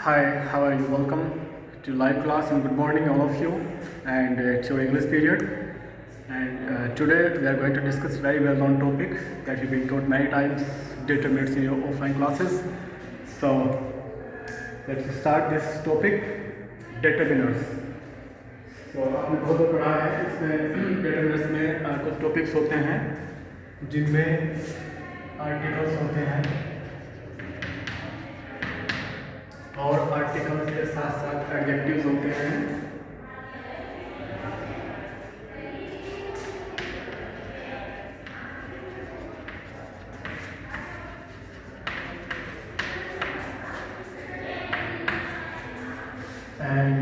Hi, how are you? Welcome to live class and good morning all of you, and it's your English period. And today we are going to discuss very well-known topic that you've been taught many times, determinants in your offline classes. So let's start this topic, determinants. तो आपने बहुत बार पढ़ा है, इसमें determinants में कुछ topics होते हैं जिनमें आर्टिकल्स होते हैं और आर्टिकल्स के साथ साथ एडजेक्टिव्स होते हैं। एंड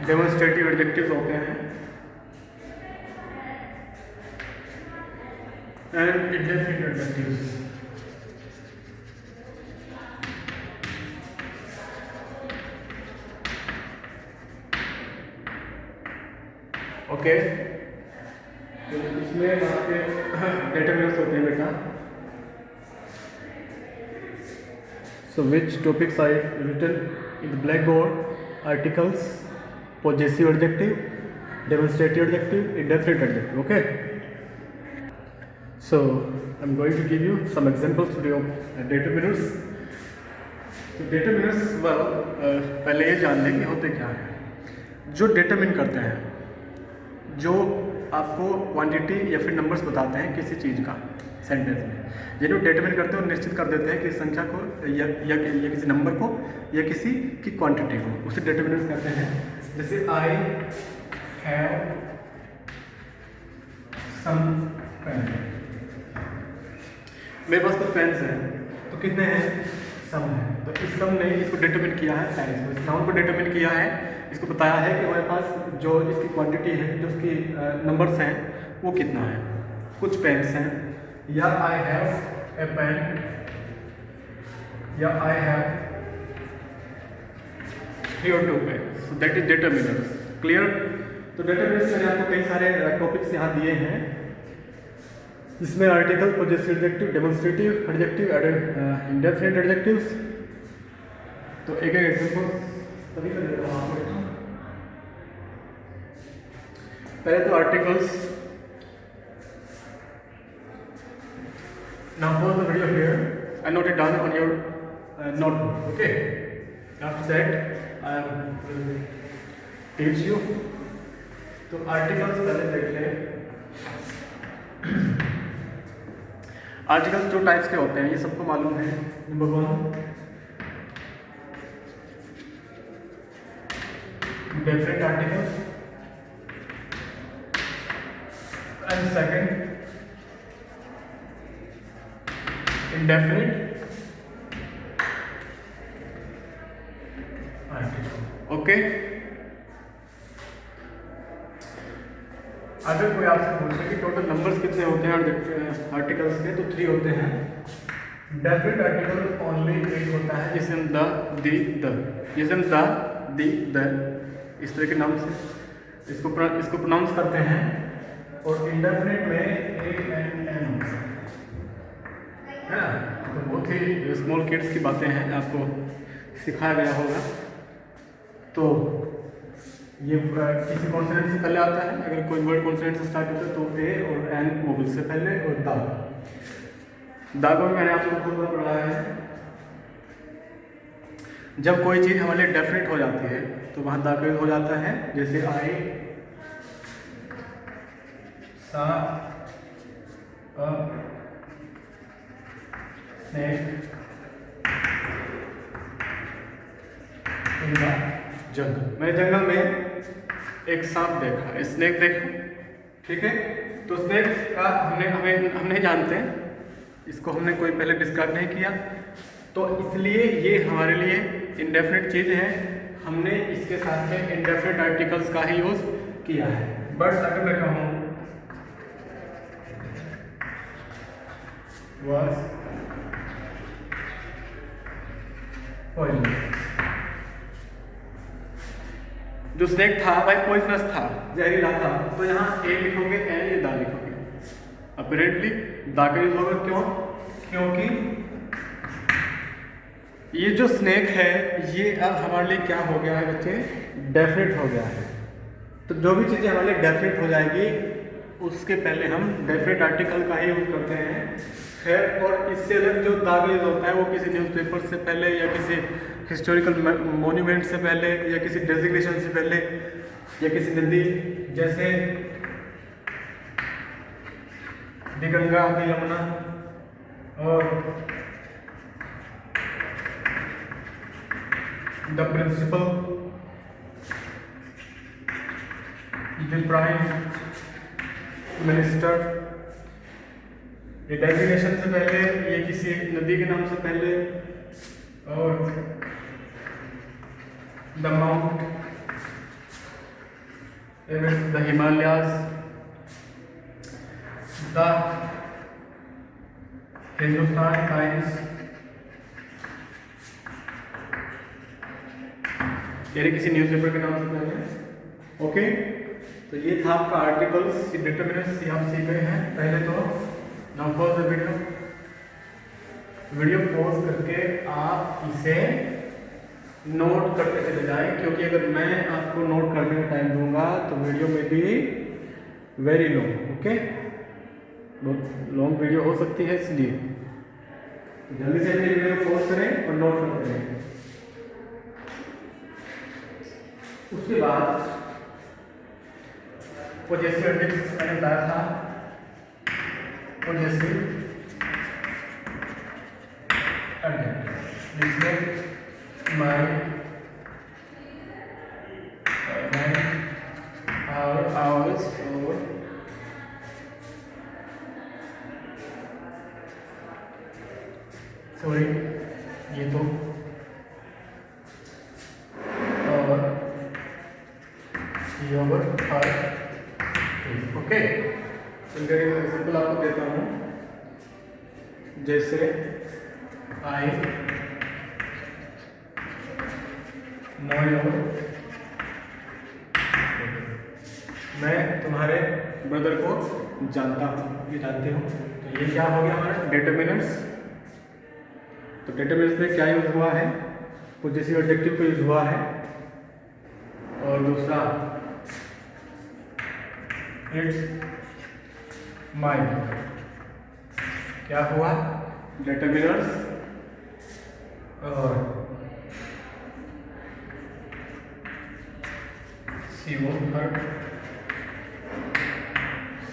डेमोन्स्ट्रेटिव एडजेक्टिव्स होते हैं एंड इंडेफिनिट एडजेक्टिव्स। ओके, तो इसमें आपके डेटरमिनर्स होते हैं बेटा। So which topics I written in the black board? Articles, possessive adjective, demonstrative adjective, indefinite adjective. Okay, so I'm going to give you some examples today of determinants. तो determinants, well, पहले ये जान लें कि होते क्या है। जो determine करते हैं, जो आपको क्वांटिटी या फिर नंबर्स बताते हैं किसी चीज़ का सेंटेंस में, जिन्हें डिटरमिन करते हैं और निश्चित कर देते हैं कि संख्या को या किसी नंबर को या किसी की क्वांटिटी को, उसे डिटरमिनेंट्स कहते हैं। जैसे आई हैव सम पेन, मेरे पास कुछ पेन्स हैं, तो कितने हैं? सम है। तो इस सम ने इसको डिटरमिन किया है, पेन्स को, इस नाउन को डिटरमिन किया है, इसको बताया है कि हमारे पास जो इसकी क्वांटिटी है, जो इसकी नंबर्स हैं, वो कितना है। कुछ पेन्स हैं, या आई हैव ए पेन, या I have 3 or 2 pen. So that is determiners. Clear? तो डिटरमिनर्स मैंने आपको कई सारे टॉपिक्स यहाँ दिए हैं, जिसमें article, possessive adjective, demonstrative adjective, indefinite adjectives. तो एक एक एग्जांपल सभी का देता हूँ आपको। पहले तो articles. Now pause the video here and note it down on your notebook. Okay. After that, I will teach you. तो articles पहले देख लें। आर्टिकल्स 2 टाइप्स के होते हैं, ये सबको मालूम है। Number 1 definite articles and second indefinite article. Okay, अगर कोई आपसे पूछे कि टोटल नंबर्स कितने होते हैं आर्टिकल्स के, तो 3 होते हैं। डेफिनेट आर्टिकल ओनली 1 होता है, जिसमें द, द, जिसमें द, इस तरह के नाम से इसको प्रोनाउंस करते हैं। और इंडेफिनेट में ए एन एन है ना। तो बहुत ही स्मॉल किड्स की बातें हैं, आपको सिखाया गया होगा। तो ये किसी कॉन्सोनेंट से पहले आता है, अगर कोई वर्ड कॉन्सोनेंट से स्टार्ट होता है तो ए और एन वोवेल से पहले, और दा को भी मैंने आपको बहुत बार पढ़ाया है। जब कोई चीज़ हमारे लिए डेफिनेट हो जाती है तो वहाँ दा का यूज हो जाता है। जैसे आई सा स्नेक इन द जंगल, मैंने जंगल में एक सांप देखा, स्नेक देखा। ठीक है, तो स्नेक का हम नहीं जानते, इसको हमने कोई पहले डिस्क्राइब नहीं किया, तो इसलिए ये हमारे लिए इंडेफिनिट चीज़ है। हमने इसके साथ में इंडेफिनिट आर्टिकल्स का ही यूज़ किया है। बट अगर मैं कहूँ was poisonous, जो स्नेक था भाई पॉइजनस था, जहरीला था, तो यहाँ ए लिखोगे एन या दा लिखोगे। अपरेंटली दा का यूज होगा, क्यों? क्योंकि ये जो स्नेक है ये अब हमारे लिए क्या हो गया है बच्चे? डेफिनेट हो गया है। तो जो भी चीज़ें हमारे लिए डेफिनेट हो जाएगी उसके पहले हम डेफिनेट आर्टिकल का ही यूज करते हैं। खैर, और इससे अलग जो दा का यूज होता है वो किसी न्यूज़पेपर से पहले या किसी हिस्टोरिकल मोन्यूमेंट से पहले या किसी डेजिग्नेशन से पहले या किसी नदी जैसे दी गंगा, दी यमुना और the principal, the prime minister, ये डेजिग्नेशन से पहले, ये किसी नदी के नाम से पहले, और the mount Everest, the Himalayas, the Hindustan times, यानी किसी न्यूज़पेपर के नाम से पहले। ओके, तो ये था आपका आर्टिकल्स, डिटरमिनेंट्स आप सीख गए हैं पहले। तो now pause the video pause करके आप इसे नोट करते चले जाएं, क्योंकि अगर मैं आपको नोट करने का टाइम दूंगा तो वीडियो में भी वेरी लॉन्ग, ओके, बहुत लॉन्ग वीडियो हो सकती है, इसलिए जल्दी से अपनी वीडियो पॉज करें और नोट करते रहें। उसके बाद पॉजेसिव एडजेक्टिव्स मैंने बताया था। पॉजेसिव एडजेक्टिव जिसमें माय, आवर, आवर्स, और सॉरी ये तो, और योर, हर, ओके। एग्जाम्पल आपको देता हूँ, जैसे आई नो योर, मैं तुम्हारे ब्रदर को जानता हूँ, ये जानते हो। तो ये क्या हो गया हमारा? डिटरमिनेंट्स। तो डिटरमिनेंट्स में क्या यूज हुआ है? पॉजेसिव एडजेक्टिव को यूज हुआ है। और दूसरा इट्स माय, क्या हुआ? डिटरमिनर्स। और शी वाज हर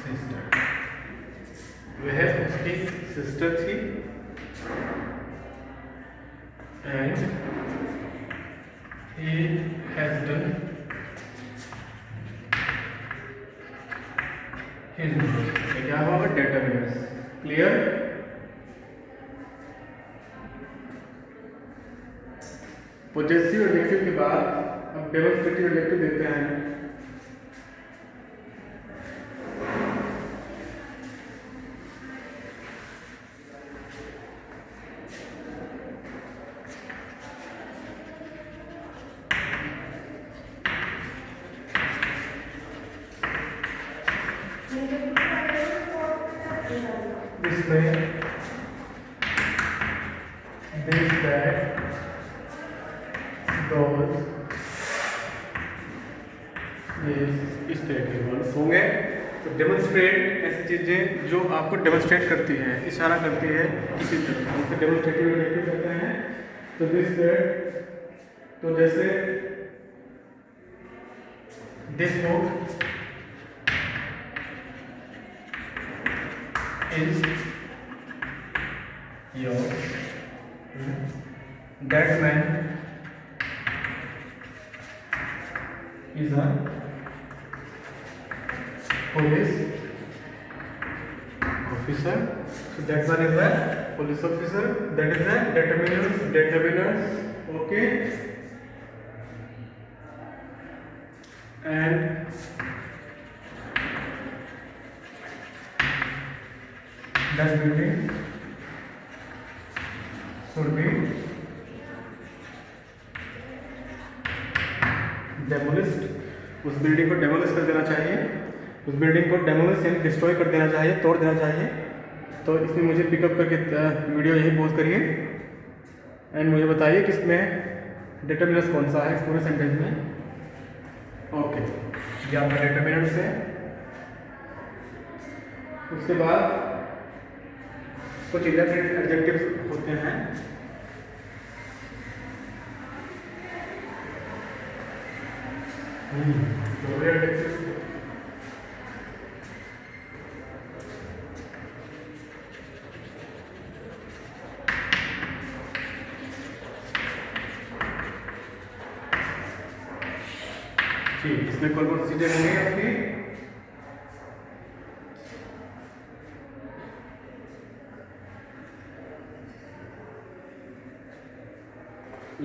सिस्टर, वह उसकी सिस्टर थी। एंड ही हैज डन क्या होगा? डेटरमिनर्स। क्लियर? पॉजेसिव एडजेक्टिव के बाद अब डेमोन्स्ट्रेटिव एडजेक्टिव देते हैं। इसमें दिस, दैट, दोज, इस तरह के वर्ड्स होंगे। तो डेमोन्स्ट्रेट ऐसी चीज़ें जो आपको डेमोन्स्ट्रेट करती है, इशारा करती है किसी तरह, उसे डेमोन्स्ट्रेटिव एडजेक्टिव कहते हैं। तो दिस, दैट, तो जैसे this book is yours, that man is a police officer, so that one is a police officer, that is a determiners, okay. And that building should be demolished उस building को demolish कर देना चाहिए, उस building को demolish यानी destroy कर देना चाहिए, तोड़ देना चाहिए। तो इसमें मुझे पिकअप करके वीडियो यही पॉज करिए एंड मुझे बताइए कि इसमें डिटर्मिनर्स कौन सा है इस पूरे सेंटेंस में। ओके, ये आपका डिटर्मिनर्स है। उसके बाद कुछ इंडेफिनिट एडजेक्टिव्स होते हैं। ठीक, इसमें कौन कौन सी चीजें होंगी आपकी?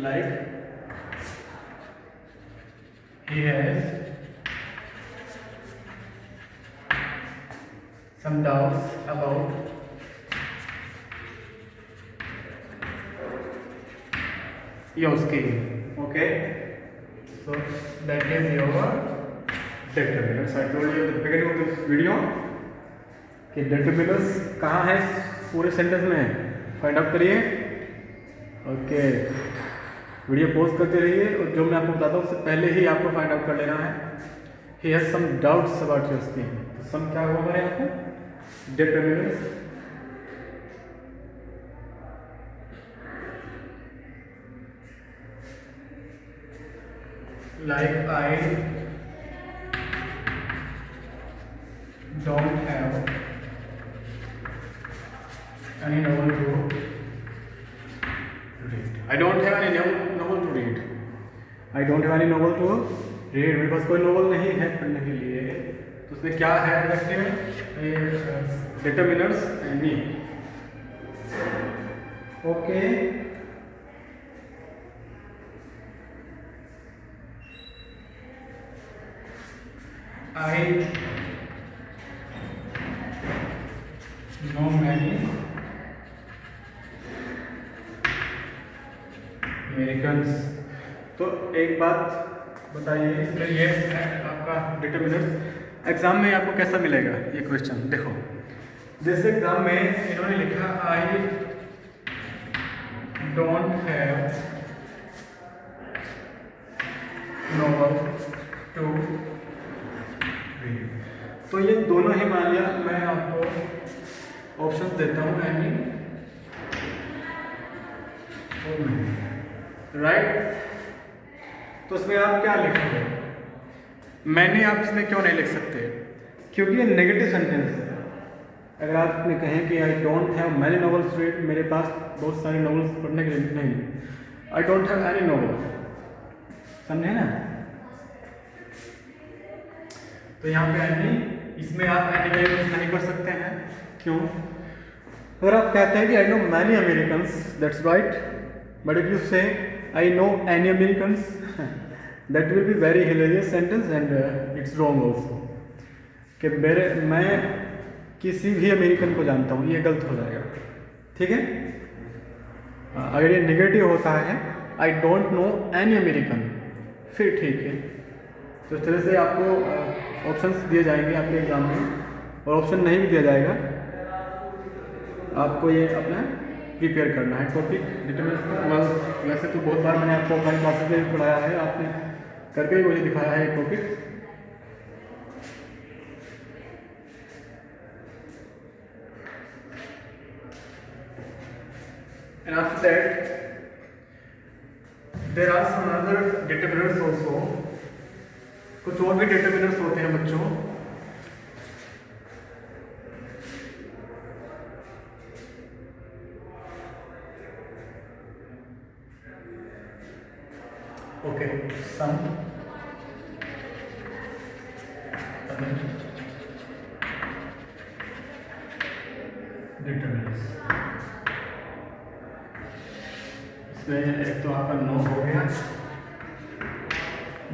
Like he has some doubts about your skin. Okay, so that is your determinants. I told you at the beginning of this video कि determinants कहाँ है इस पूरे सेंटेंस में, फाइंड आउट करिए। ओके, वीडियो पॉज करते रहिए और जो मैं आपको बताता हूँ उससे पहले ही आपको फाइंड आउट कर लेना है। He has some doubts about your skin. तो सम क्या हुआ हमारे यहाँ पे? Determinants. Like I don't have any novel to read. I don't have any novel to read. I don't have any novel to read. मेरे पास कोई novel नहीं है पढ़ने के लिए। तो उसमें क्या है determiners any. Okay, I know many Americans. तो एक बात बताइए, इसमें ये है आपका डिटर्मिनर्स। एग्जाम में आपको कैसा मिलेगा ये क्वेश्चन? देखो, जैसे एग्जाम में इन्होंने लिखा I don't have novel to read. तो ये दोनों ही मान लिया, मैं आपको ऑप्शन देता हूँ एनी राइट। तो उसमें आप क्या लिखोगे? मैंने आप इसमें क्यों नहीं लिख सकते? क्योंकि ये नेगेटिव सेंटेंस है। अगर आप इसमें कहें कि आई don't have many novels read, मेरे पास बहुत सारे नॉवेल्स पढ़ने के लिए नहीं, आई डोंट हैव एनी नॉवेल, समझे ना? तो यहाँ पे एनी, इसमें आप एनी का यूज नहीं कर सकते हैं। क्यों? अगर आप कहते हैं कि I know many Americans, that's right, but if you से I know any Americans, that will be very hilarious sentence and it's wrong also. कि मैं किसी भी अमेरिकन को जानता हूँ, ये गलत हो जाएगा। ठीक है? अगर ये नेगेटिव होता है I don't know any American, फिर ठीक है। तो इस तरह से आपको ऑप्शंस दिए जाएंगे आपके एग्जाम में, और ऑप्शन नहीं भी दिया जाएगा, आपको ये अपना प्रिपेयर करना है टॉपिक डिटर्मिनेंट्स। वैसे तो बहुत बार मैंने आपको ऑफलाइन क्लासेस में भी पढ़ाया है, आपने करके ही मुझे दिखाया है ये topic. And after that there are some other determinants also. कुछ और भी डिटर्मिनेंट्स होते हैं बच्चों। Okay, some determinants. इसमें एक तो आपका नो हो गया,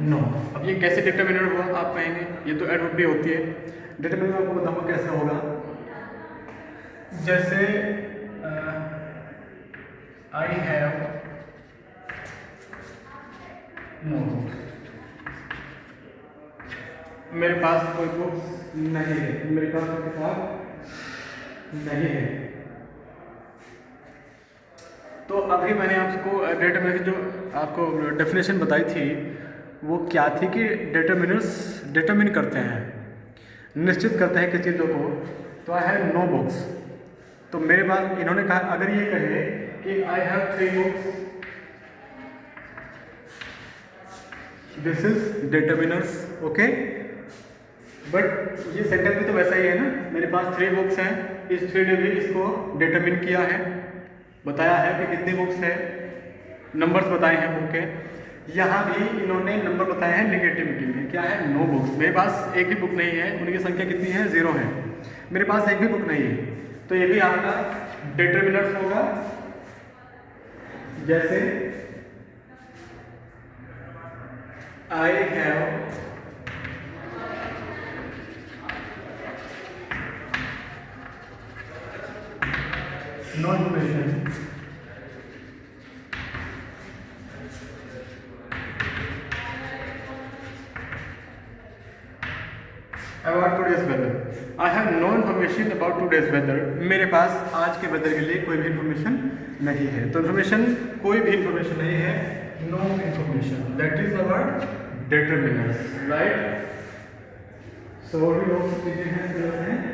नो। अब ये कैसे डिटर्मिनेंट हुआ आप कहेंगे? ये तो एडवर्ब भी होती है। डिटर्मिनेंट आपको बताऊंगा कैसे होगा। जैसे आई हैव नो, मेरे पास कोई बुक्स नहीं है, मेरे पास कोई किताब नहीं है। तो अभी मैंने आपको डेटरमिनर जो आपको डेफिनेशन बताई थी वो क्या थी कि डेटरमिनर्स डिटरमिन करते हैं, निश्चित करते हैं किसी चीज़ों को। तो आई हैव नो बुक्स, तो मेरे पास, इन्होंने कहा अगर ये कहे कि आई have 3 books, this is determiners, okay. But ये सेंटेंस भी तो वैसा ही है ना, मेरे पास 3 बुक्स हैं, इस 3 ने भी इसको डिटरमिन किया है, बताया है कि कितनी बुक्स है, नंबर्स बताए हैं बुक के। यहाँ भी इन्होंने नंबर बताए हैं नेगेटिविटी में, क्या है, नो बुक्स। मेरे पास एक भी बुक नहीं है, उनकी संख्या कितनी है, 0 है। मेरे पास एक भी बुक नहीं है, तो ये भी आपका डिटरमिनर्स होगा। जैसे I have no information about today's weather. I have no information about today's weather. मेरे पास आज के वेदर के लिए कोई भी इन्फॉर्मेशन नहीं है। तो इन्फॉर्मेशन, कोई भी इन्फॉर्मेशन नहीं है, no information, that is our determiners, right. So और भी बहुत सी चीजें हैं सिलेबस में।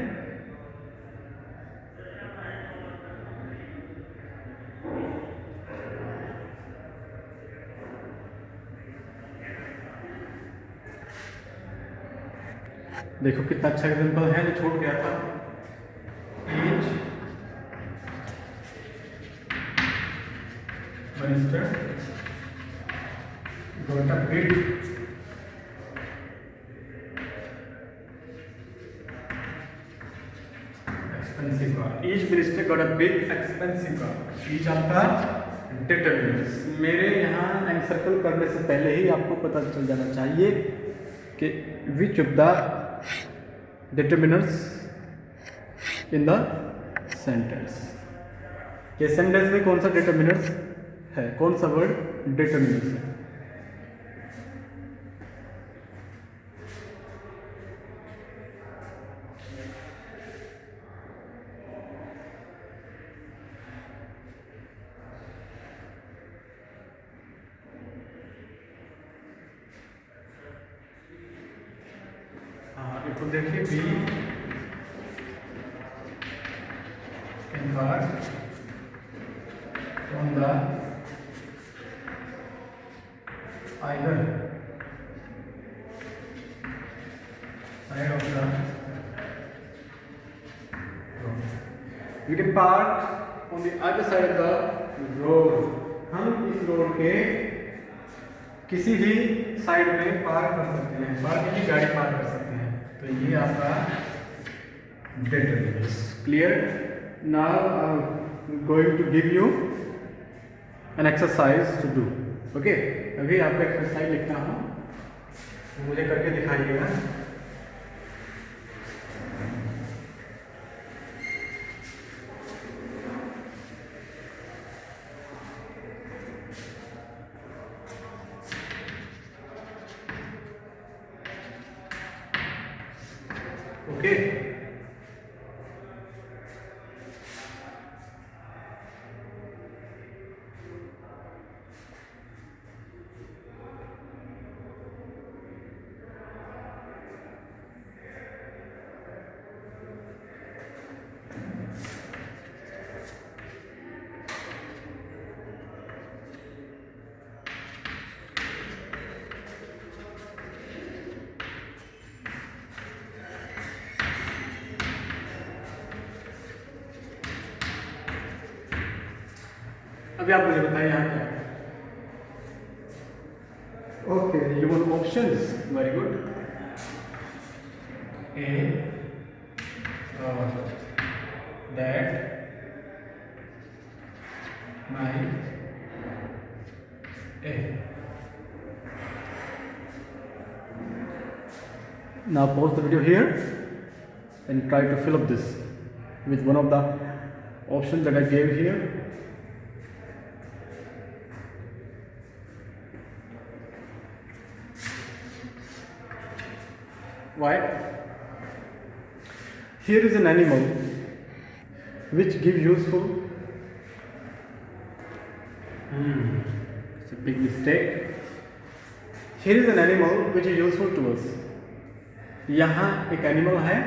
देखो कितना अच्छा एग्जाम्पल है जो छूट गया था। Each minister got a big expensive car. Each minister got a big expensive car. Each आपका डिटरमिनर्स। मेरे यहाँ एनसर्कल करने से पहले ही आपको पता चल जाना चाहिए कि which of the determiners in the sentence, ये सेंटेंस में कौन सा डिटरमिनर्स है, कौन सा वर्ड डिटरमिनर्स है। हाँ, इसको देखिए, B embarked on the either side of the road. We can park on the other side of the road. हम इस रोड के किसी भी साइड में पार्क कर सकते हैं, पार्क की गाड़ी पार्क कर सकते हैं। तो ये आपका determiners. Clear? Now I'm going to give you an exercise to do. Okay? अभी आपको एक्सरसाइज लिखना हो, तो मुझे करके दिखाइएगा। ओके? अभी आप मुझे बताइए यहाँ क्या है। Okay, you want options, very good. A that my A. Now pause the video here and try to fill up this with one of the options that I gave here. Why? Here is an animal which give useful. It's a big mistake. Here is an animal which is useful to us. यहाँ एक animal है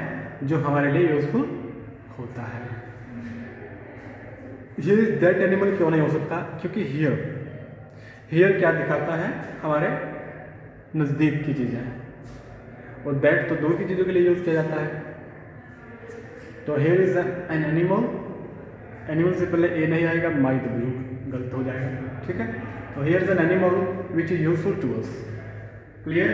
जो हमारे लिए useful होता है. Here is that animal क्यों नहीं हो सकता? क्योंकि here क्या दिखाता है? हमारे नज़दीक की चीज़ें, और that तो दूर की चीज़ों के लिए यूज़ किया जाता है. तो here is an animal. Animal से पहले ए नहीं आएगा, माइट भी गलत हो जाएगा. ठीक है. तो here is an animal which is useful to us. Clear?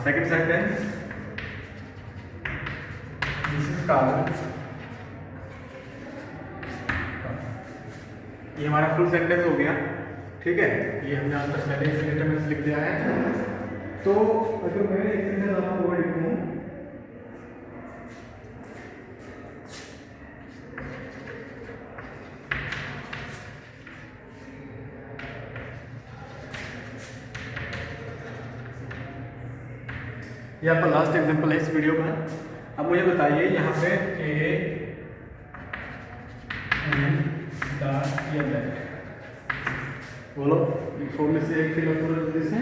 Second sentence. This is cow. ये हमारा फुल सेंटेंस हो गया. ठीक है. ये हमने आंसर पहले ही सेंटेंस लिख दिया है. तो अगर मैं एक सेंटेंस आपको और लिखूं, ये आपका लास्ट एग्जांपल है इस वीडियो का. अब मुझे बताइए यहाँ पे ए एंड द या दैट, बोलो फोर में से एक फिल करो जल्दी से.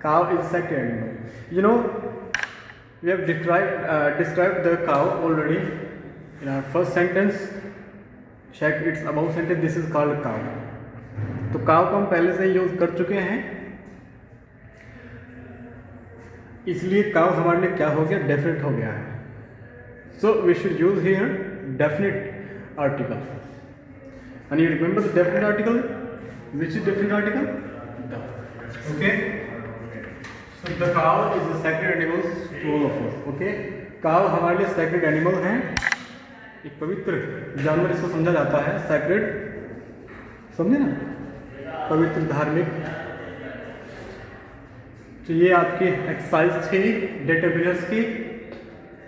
Cow is sacred animal. You know we have described the cow already in our first sentence. check its above sentence. this is called cow. तो काउ को हम पहले से यूज कर चुके हैं, इसलिए काउ हमारे लिए क्या हो गया? डेफिनेट हो गया है. So we should use here definite article. And you remember the definite article. Which is definite article? The. Okay. So the cow is the sacred animal to all of us. Okay. Cow हमारे लिए sacred animal है, एक पवित्र जानवर इसको समझा जाता है. सैक्रेड, समझे ना? पवित्र, धार्मिक. तो ये आपकी एक्सरसाइज थी डेटा बिलियर्स की.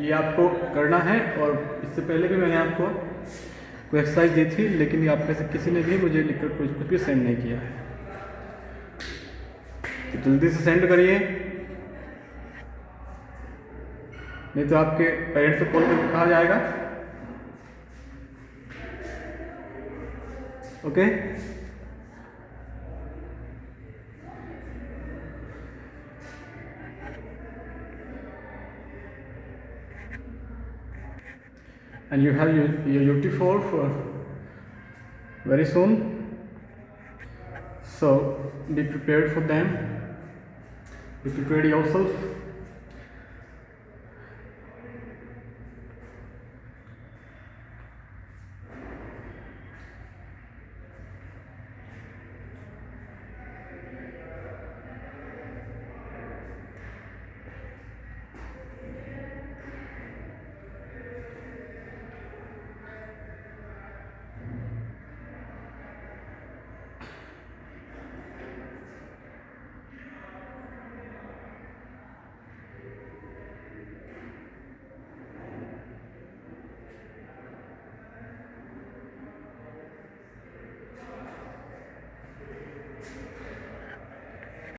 ये आपको करना है, और इससे पहले भी मैंने आपको कोई एक्सरसाइज दी थी, लेकिन ये आप में से किसी ने भी मुझे लिखकर कुछ भी सेंड नहीं किया है. तो जल्दी से सेंड करिए, नहीं तो आपके पेरेंट्स को कॉल करके कहा जाएगा. Okay. And you have your UT4 for very soon, so be prepared for them. Be prepared yourself.